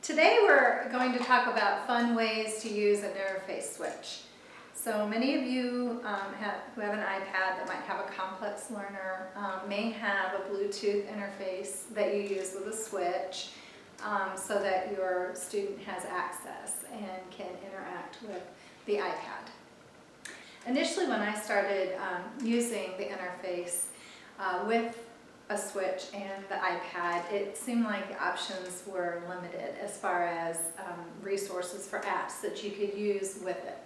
Today we're going to talk about fun ways to use an interface switch. So many of you who have an iPad that might have a complex learner may have a Bluetooth interface that you use with a switch so that your student has access and can interact with the iPad. Initially, when I started using the interface with a switch and the iPad, it seemed like the options were limited as far as resources for apps that you could use with it.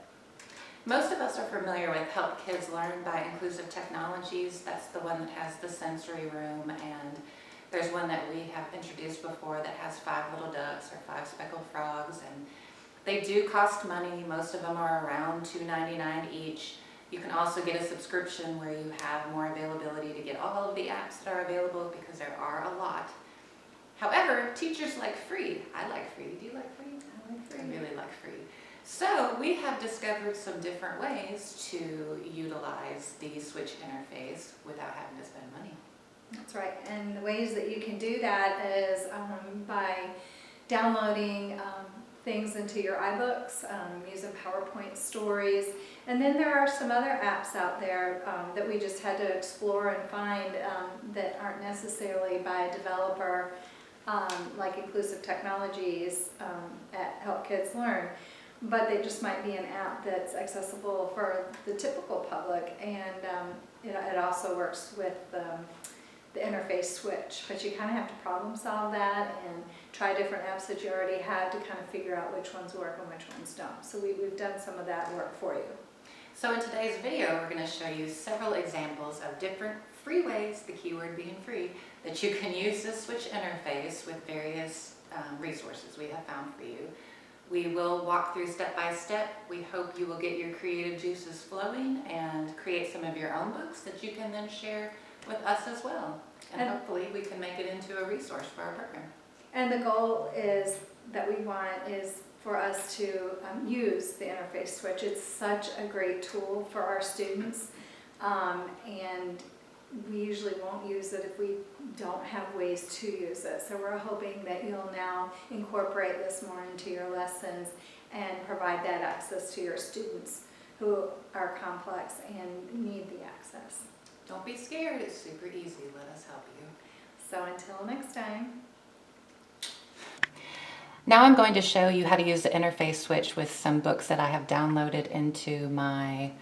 Most of us are familiar with Help Kids Learn by Inclusive Technologies. That's the one that has the sensory room, and there's one that we have introduced before that has 5 little ducks or 5 speckled frogs, and they do cost money. Most of them are around $2.99 each. You can also get a subscription where you have more availability to get all of the apps that are available, because there are a lot. However, teachers like free. I like free. Do you like free? I like free. I really like free. So we have discovered some different ways to utilize the switch interface without having to spend money. That's right, and the ways that you can do that is by downloading things into your iBooks, using PowerPoint stories, and then there are some other apps out there that we just had to explore and find that aren't necessarily by a developer like Inclusive Technologies at Help Kids Learn, but they just might be an app that's accessible for the typical public, and it also works with the interface switch, but you kind of have to problem solve that and try different apps that you already have to kind of figure out which ones work and which ones don't. So we've done some of that work for you. So in today's video, we're going to show you several examples of different free ways, the keyword being free, that you can use this switch interface with various resources we have found for you. We will walk through step by step. We hope you will get your creative juices flowing and create some of your own books that you can then share with us as well. And hopefully we can make it into a resource for our program. And the goal is that we want is for us to use the interface switch. It's such a great tool for our students, and we usually won't use it if we don't have ways to use it. So we're hoping that you'll now incorporate this more into your lessons and provide that access to your students who are complex and need the access. Don't be scared, it's super easy. Let us help you. So until next time. Now I'm going to show you how to use the interface switch with some books that I have downloaded into my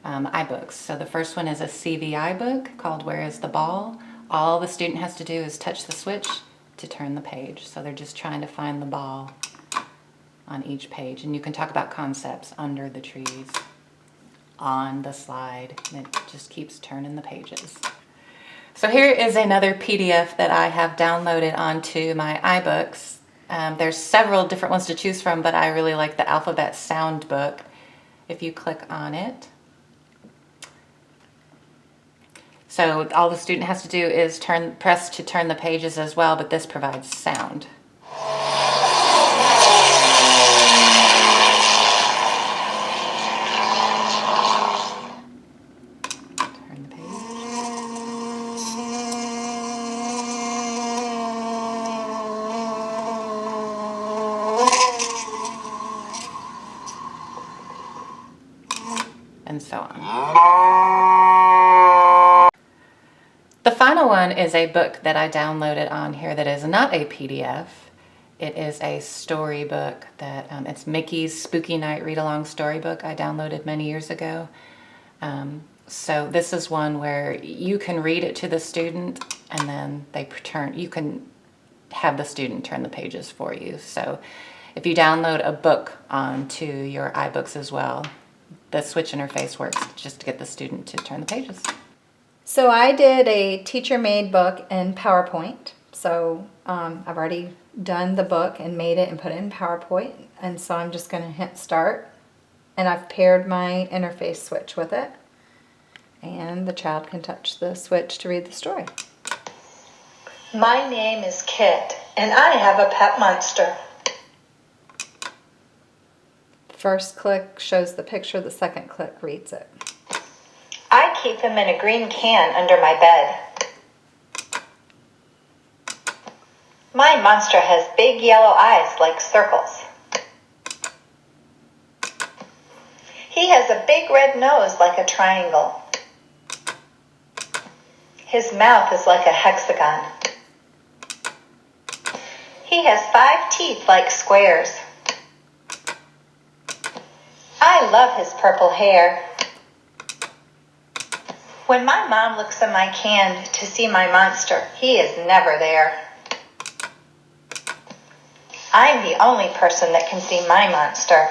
iBooks. So the first one is a CVI book called Where is the Ball? All the student has to do is touch the switch to turn the page. So they're just trying to find the ball on each page. And you can talk about concepts under the trees, on the slide, and it just keeps turning the pages. So here is another PDF that I have downloaded onto my iBooks. There's several different ones to choose from, but I really like the alphabet sound book. If you click on it, so all the student has to do is press to turn the pages as well, but this provides sound. Turn the page. And so on. The final one is a book that I downloaded on here that is not a PDF. It is a storybook that it's Mickey's Spooky Night Read-Along Storybook I downloaded many years ago. So this is one where you can read it to the student and then you can have the student turn the pages for you. So if you download a book onto your iBooks as well, the switch interface works just to get the student to turn the pages. So I did a teacher-made book in PowerPoint. So I've already done the book and made it and put it in PowerPoint. And so I'm just going to hit start. And I've paired my interface switch with it. And the child can touch the switch to read the story. My name is Kit, and I have a pet monster. First click shows the picture, the second click reads it. I keep him in a green can under my bed. My monster has big yellow eyes like circles. He has a big red nose like a triangle. His mouth is like a hexagon. He has 5 teeth like squares. I love his purple hair. When my mom looks in my can to see my monster, he is never there. I'm the only person that can see my monster.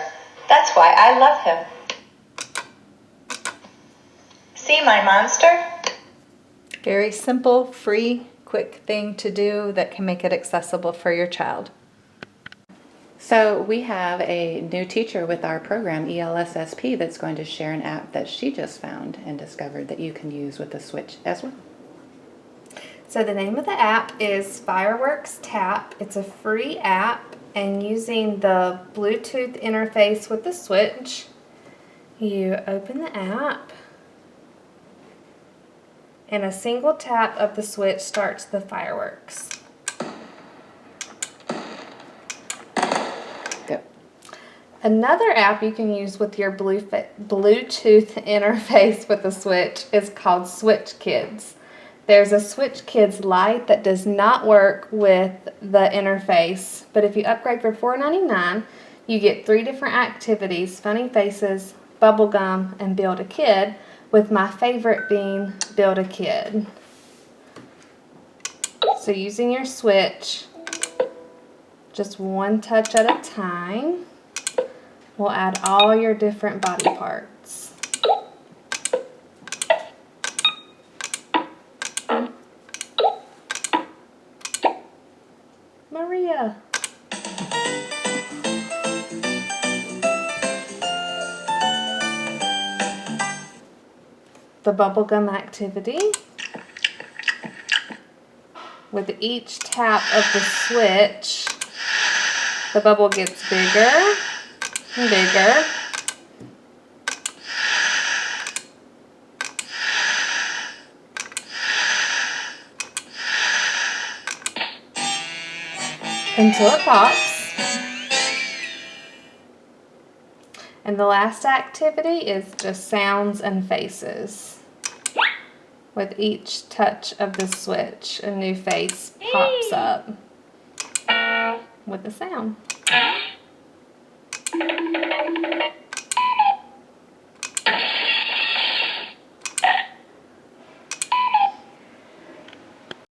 That's why I love him. See my monster? Very simple, free, quick thing to do that can make it accessible for your child. So we have a new teacher with our program, ELSSP, that's going to share an app that she just found and discovered that you can use with the Switch as well. So the name of the app is Fireworks Tap. It's a free app, and using the Bluetooth interface with the Switch, you open the app, and a single tap of the Switch starts the fireworks. Go. Another app you can use with your Bluetooth interface with the Switch is called Switch Kids. There's a Switch Kids Lite that does not work with the interface, but if you upgrade for $4.99, you get 3 different activities: Funny Faces, Bubblegum, and Build a Kid, with my favorite being Build a Kid. So using your Switch, just one touch at a time, will add all your different body parts. Maria. The bubblegum activity. With each tap of the Switch, the bubble gets bigger and bigger. Until it pops. And the last activity is just sounds and faces. With each touch of the Switch, a new face pops up with the sound.